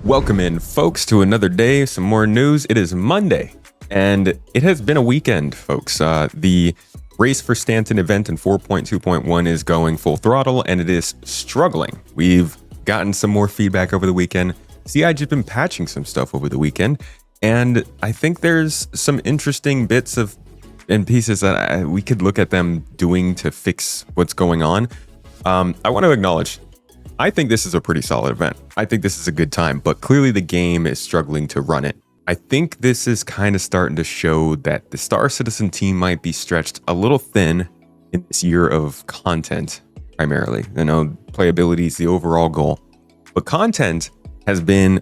Welcome in, folks, to another day, some more news. It is Monday, and it has been a weekend, folks. The Race for Stanton event in 4.2.1 is going full throttle, and it is struggling. We've gotten some more feedback over the weekend. CIG's been patching some stuff over the weekend, and I think there's some interesting bits and pieces that we could look at them doing to fix what's going on. I want to acknowledge, I think this is a pretty solid event. I think this is a good time, but clearly the game is struggling to run it. I think this is kind of starting to show that the Star Citizen team might be stretched a little thin in this year of content, primarily. I know playability is the overall goal, but content has been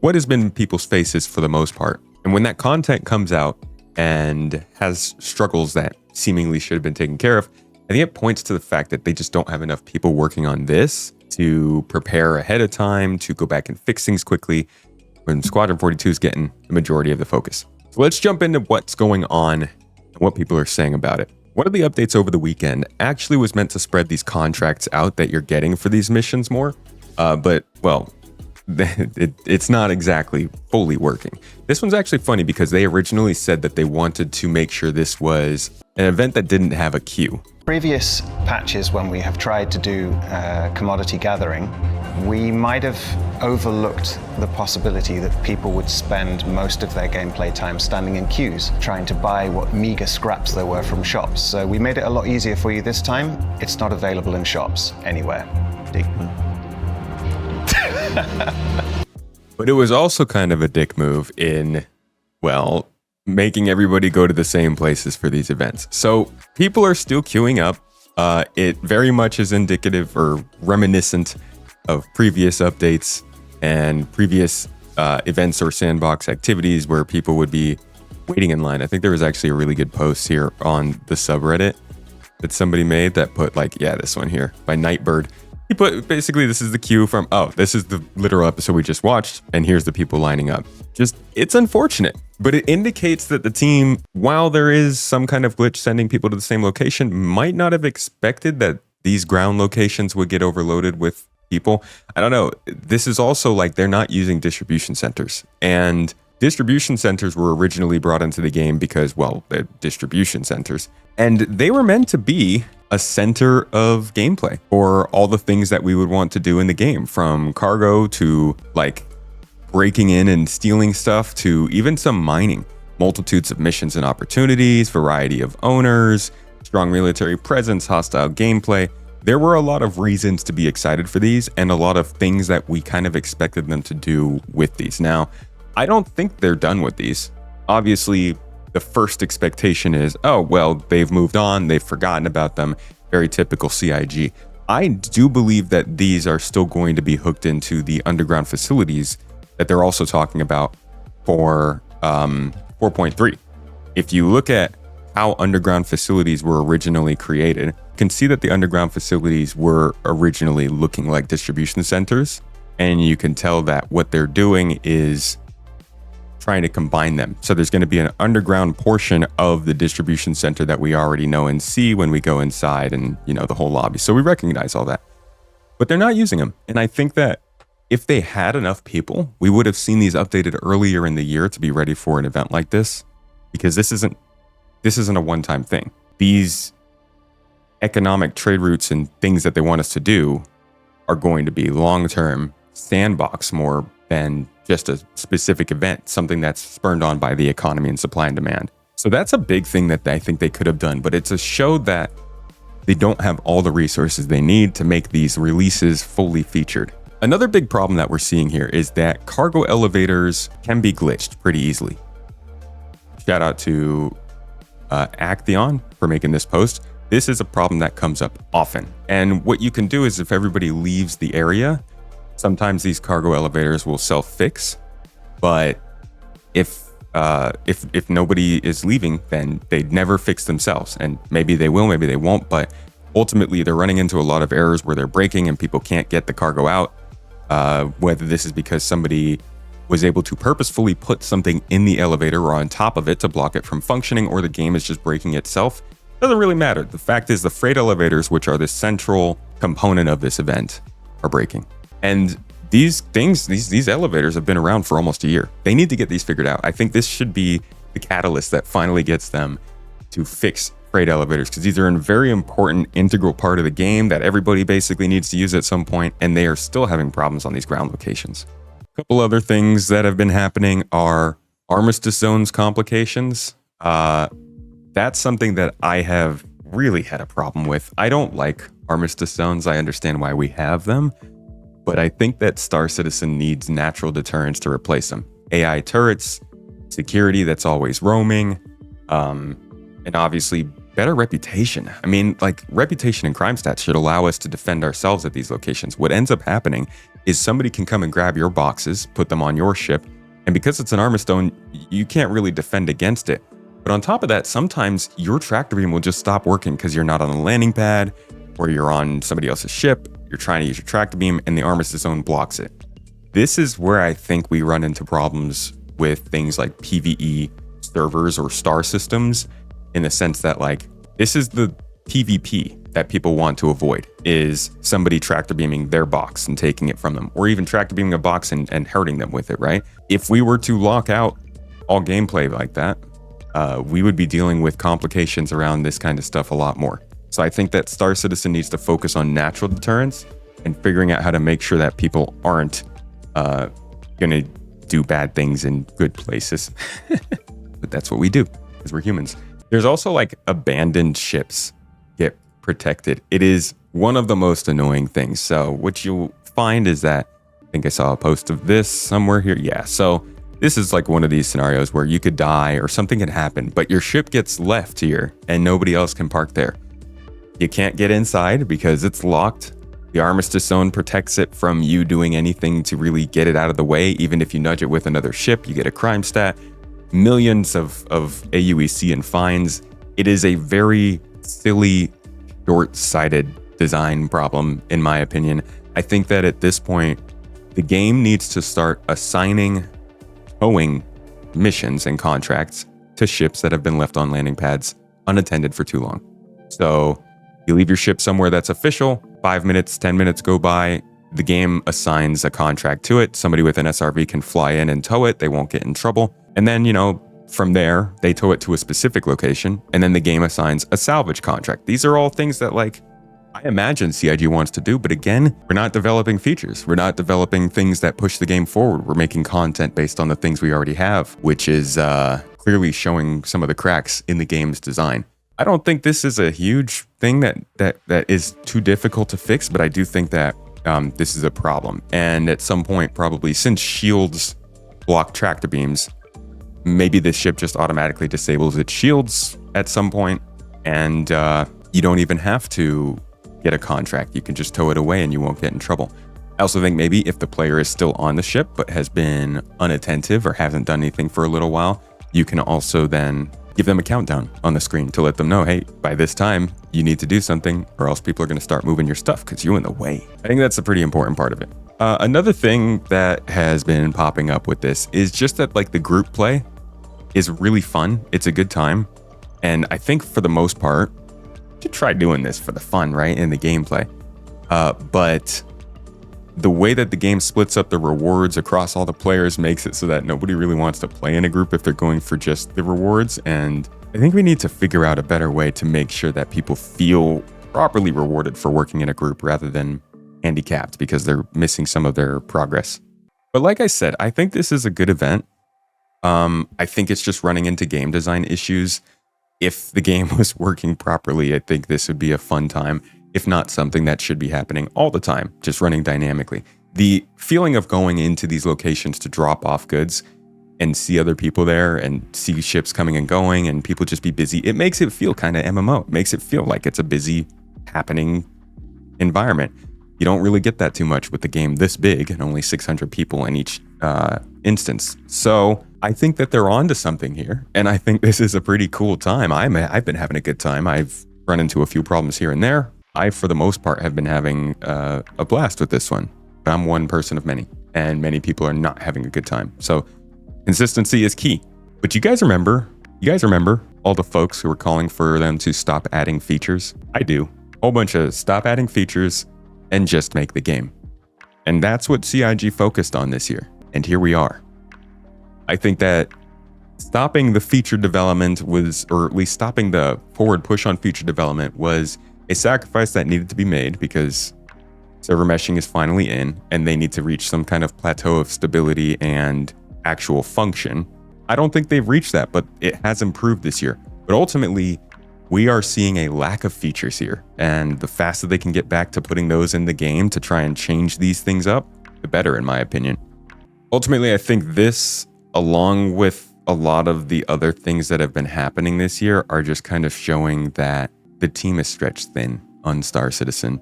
what has been people's faces for the most part. And when that content comes out and has struggles that seemingly should have been taken care of, I think it points to the fact that they just don't have enough people working on this to prepare ahead of time, to go back and fix things quickly, when Squadron 42 is getting the majority of the focus. So let's jump into what's going on and what people are saying about it. One of the updates over the weekend actually was meant to spread these contracts out that you're getting for these missions more, but, well, it's not exactly fully working. This one's actually funny because they originally said that they wanted to make sure this was an event that didn't have a queue. Previous patches, when we have tried to do commodity gathering, we might have overlooked the possibility that people would spend most of their gameplay time standing in queues, trying to buy what meager scraps there were from shops. So we made it a lot easier for you this time. It's not available in shops anywhere. But it was also kind of a dick move in, well, making everybody go to the same places for these events. So people are still queuing up. It very much is indicative or reminiscent of previous updates and previous events or sandbox activities where people would be waiting in line. I think there was actually a really good post here on the subreddit that somebody made that put this one here by Nightbird. He put, basically, this is the queue from, this is the literal episode we just watched, and here's the people lining up. It's unfortunate, but it indicates that the team, while there is some kind of glitch sending people to the same location, might not have expected that these ground locations would get overloaded with people. I don't know. This is also they're not using distribution centers, and distribution centers were originally brought into the game because, well, they're distribution centers, and they were meant to be a center of gameplay for all the things that we would want to do in the game, from cargo to breaking in and stealing stuff to even some mining, multitudes of missions and opportunities, variety of owners, strong military presence, hostile gameplay. There were a lot of reasons to be excited for these and a lot of things that we kind of expected them to do with these. Now, I don't think they're done with these. Obviously, the first expectation is, they've moved on, they've forgotten about them. Very typical CIG. I do believe that these are still going to be hooked into the underground facilities that they're also talking about for 4.3. If you look at how underground facilities were originally created, you can see that the underground facilities were originally looking like distribution centers, and you can tell that what they're doing is trying to combine them. So there's going to be an underground portion of the distribution center that we already know and see when we go inside and, the whole lobby. So we recognize all that, but they're not using them. And I think that if they had enough people, we would have seen these updated earlier in the year to be ready for an event like this, because this isn't a one-time thing. These economic trade routes and things that they want us to do are going to be long-term sandbox more than just a specific event, something that's spurred on by the economy and supply and demand. So that's a big thing that I think they could have done, but it's a show that they don't have all the resources they need to make these releases fully featured. Another big problem that we're seeing here is that cargo elevators can be glitched pretty easily. Shout out to Actheon for making this post. This is a problem that comes up often. And what you can do is if everybody leaves the area, sometimes these cargo elevators will self-fix, but if nobody is leaving, then they'd never fix themselves. And maybe they will, maybe they won't, but ultimately they're running into a lot of errors where they're breaking and people can't get the cargo out. Whether this is because somebody was able to purposefully put something in the elevator or on top of it to block it from functioning, or the game is just breaking itself, doesn't really matter. The fact is the freight elevators, which are the central component of this event, are breaking. And these things, these elevators have been around for almost a year. They need to get these figured out. I think this should be the catalyst that finally gets them to fix freight elevators, because these are a very important, integral part of the game that everybody basically needs to use at some point, and they are still having problems on these ground locations. A couple other things that have been happening are armistice zones complications. That's something that I have really had a problem with. I don't like armistice zones. I understand why we have them, but I think that Star Citizen needs natural deterrence to replace them. AI turrets, security that's always roaming, and obviously better reputation. I mean, like, reputation and crime stats should allow us to defend ourselves at these locations. What ends up happening is somebody can come and grab your boxes, put them on your ship, and because it's an armistice zone, you can't really defend against it. But on top of that, sometimes your tractor beam will just stop working because you're not on a landing pad, or you're on somebody else's ship, you're trying to use your tractor beam, and the armistice zone blocks it. This is where I think we run into problems with things like PvE servers or star systems, in the sense that, like, this is the PvP that people want to avoid, is somebody tractor beaming their box and taking it from them, or even tractor beaming a box and hurting them with it, right? If we were to lock out all gameplay like that, we would be dealing with complications around this kind of stuff a lot more. So I think that Star Citizen needs to focus on natural deterrence and figuring out how to make sure that people aren't going to do bad things in good places. But that's what we do, because we're humans. There's also, like, abandoned ships get protected. It is one of the most annoying things. So what you'll find is that, I think I saw a post of this somewhere here. Yeah, so this is like one of these scenarios where you could die or something can happen, but your ship gets left here and nobody else can park there. You can't get inside because it's locked. The armistice zone protects it from you doing anything to really get it out of the way. Even if you nudge it with another ship, you get a crime stat. Millions of AUEC and fines. It is a very silly, short-sighted design problem, in my opinion. I think that at this point, the game needs to start assigning towing missions and contracts to ships that have been left on landing pads unattended for too long. So you leave your ship somewhere that's official, 5 minutes, 10 minutes go by, the game assigns a contract to it. Somebody with an SRV can fly in and tow it. They won't get in trouble. And then, from there, they tow it to a specific location, and then the game assigns a salvage contract. These are all things that, like, I imagine CIG wants to do, but again, we're not developing features. We're not developing things that push the game forward. We're making content based on the things we already have, which is clearly showing some of the cracks in the game's design. I don't think this is a huge thing that is too difficult to fix, but I do think that this is a problem. And at some point, probably, since shields block tractor beams, maybe this ship just automatically disables its shields at some point, and you don't even have to get a contract. You can just tow it away and you won't get in trouble. I also think maybe if the player is still on the ship but has been unattentive or hasn't done anything for a little while, you can also then give them a countdown on the screen to let them know, hey, by this time, you need to do something or else people are going to start moving your stuff because you're in the way. I think that's a pretty important part of it. Another thing that has been popping up with this is just that, like, the group play is really fun. It's a good time. And I think for the most part, you should try doing this for the fun, right? In the gameplay. But the way that the game splits up the rewards across all the players makes it so that nobody really wants to play in a group if they're going for just the rewards. And I think we need to figure out a better way to make sure that people feel properly rewarded for working in a group rather than handicapped because they're missing some of their progress. But like I said, I think this is a good event. I think it's just running into game design issues. If the game was working properly, I think this would be a fun time. If not, something that should be happening all the time, just running dynamically. The feeling of going into these locations to drop off goods and see other people there and see ships coming and going and people just be busy, it makes it feel kind of MMO. It makes it feel like it's a busy, happening environment. You don't really get that too much with the game this big and only 600 people in each instance. So I think that they're onto something here, and I think this is a pretty cool time. I've been having a good time. I've run into a few problems here and there. I, for the most part, have been having a blast with this one. But I'm one person of many, and many people are not having a good time. So consistency is key. But you guys remember all the folks who were calling for them to stop adding features? I do. A whole bunch of stop adding features and just make the game. And that's what CIG focused on this year. And here we are. I think that stopping the feature development was, or at least stopping the forward push on feature development was a sacrifice that needed to be made because server meshing is finally in and they need to reach some kind of plateau of stability and actual function. I don't think they've reached that, but it has improved this year. But ultimately, we are seeing a lack of features here. And the faster they can get back to putting those in the game to try and change these things up, the better, in my opinion. Ultimately, I think this, along with a lot of the other things that have been happening this year, are just kind of showing that the team is stretched thin on Star Citizen.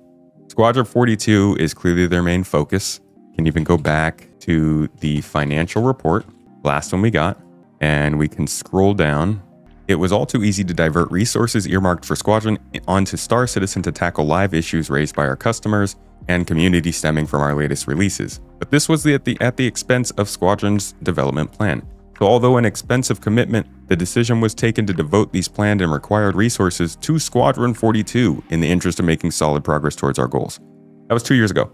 Squadron 42 is clearly their main focus. Can even go back to the financial report, last one we got, and we can scroll down. It was all too easy to divert resources earmarked for Squadron onto Star Citizen to tackle live issues raised by our customers and community stemming from our latest releases. But this was at the expense of Squadron's development plan. So although an expensive commitment, the decision was taken to devote these planned and required resources to Squadron 42 in the interest of making solid progress towards our goals. That was 2 years ago.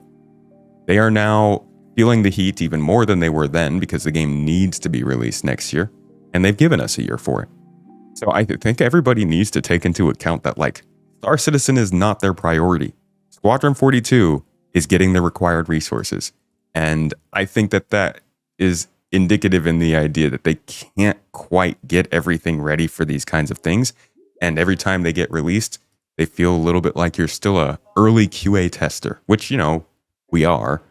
They are now feeling the heat even more than they were then because the game needs to be released next year, and they've given us a year for it. So I think everybody needs to take into account that, like, Star Citizen is not their priority. Squadron 42 is getting the required resources. And I think that is indicative in the idea that they can't quite get everything ready for these kinds of things. And every time they get released, they feel a little bit like you're still a early QA tester, which, we are.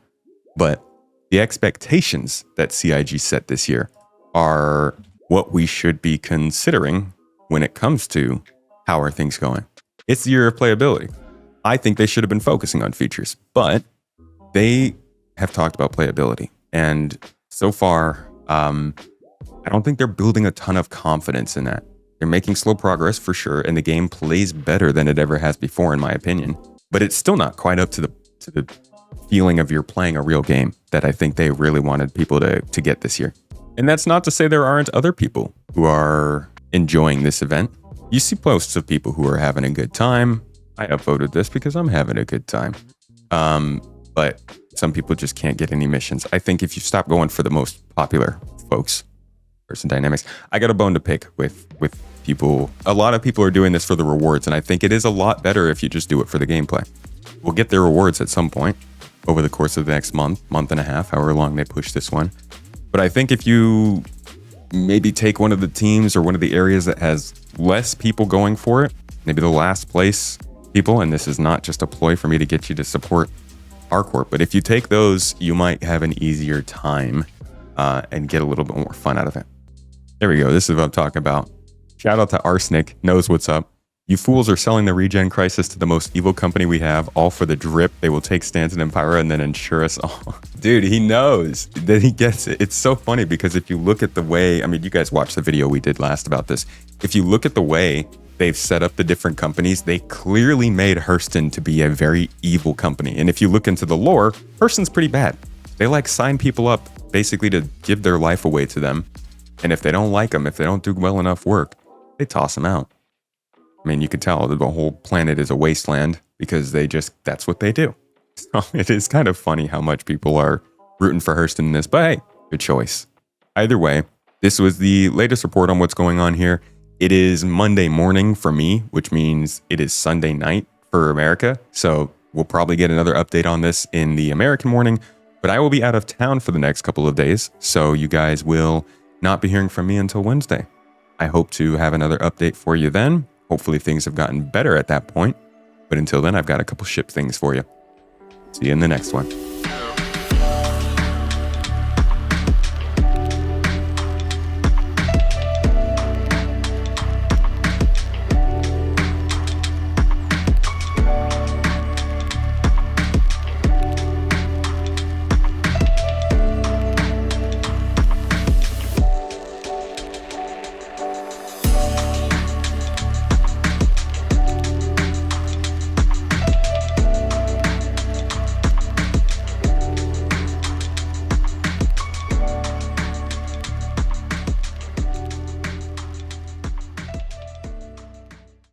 But the expectations that CIG set this year are what we should be considering when it comes to how are things going. It's the year of playability. I think they should have been focusing on features, but they have talked about playability. And so far, I don't think they're building a ton of confidence in that. They're making slow progress for sure, and the game plays better than it ever has before, in my opinion. But it's still not quite up to the feeling of you're playing a real game that I think they really wanted people to get this year. And that's not to say there aren't other people who are enjoying this event. You see posts of people who are having a good time. I upvoted this because I'm having a good time. But some people just can't get any missions. I think if you stop going for the most popular folks, person dynamics, I got a bone to pick with people. A lot of people are doing this for the rewards, and I think it is a lot better if you just do it for the gameplay. We'll get their rewards at some point over the course of the next month and a half, however long they push this one. But I think if you maybe take one of the teams or one of the areas that has less people going for it, maybe the last place people, and this is not just a ploy for me to get you to support Harcourt, but if you take those, you might have an easier time and get a little bit more fun out of it. There we go. This is what I'm talking about. Shout out to Arsenic, knows what's up. You fools are selling the regen crisis to the most evil company we have, all for the drip. They will take Stanton and Pyra and then insure us all. Dude, he knows that he gets it. It's so funny because if you look at the way, you guys watched the video we did last about this. If you look at the way they've set up the different companies, they clearly made Hurston to be a very evil company. And if you look into the lore, Hurston's pretty bad. They sign people up basically to give their life away to them. And if they don't like them, if they don't do well enough work, they toss them out. You can tell that the whole planet is a wasteland because that's what they do. So it is kind of funny how much people are rooting for Hurston in this, but hey, good choice. Either way, this was the latest report on what's going on here. It is Monday morning for me, which means it is Sunday night for America. So we'll probably get another update on this in the American morning, but I will be out of town for the next couple of days. So you guys will not be hearing from me until Wednesday. I hope to have another update for you then. Hopefully things have gotten better at that point. But until then, I've got a couple ship things for you. See you in the next one.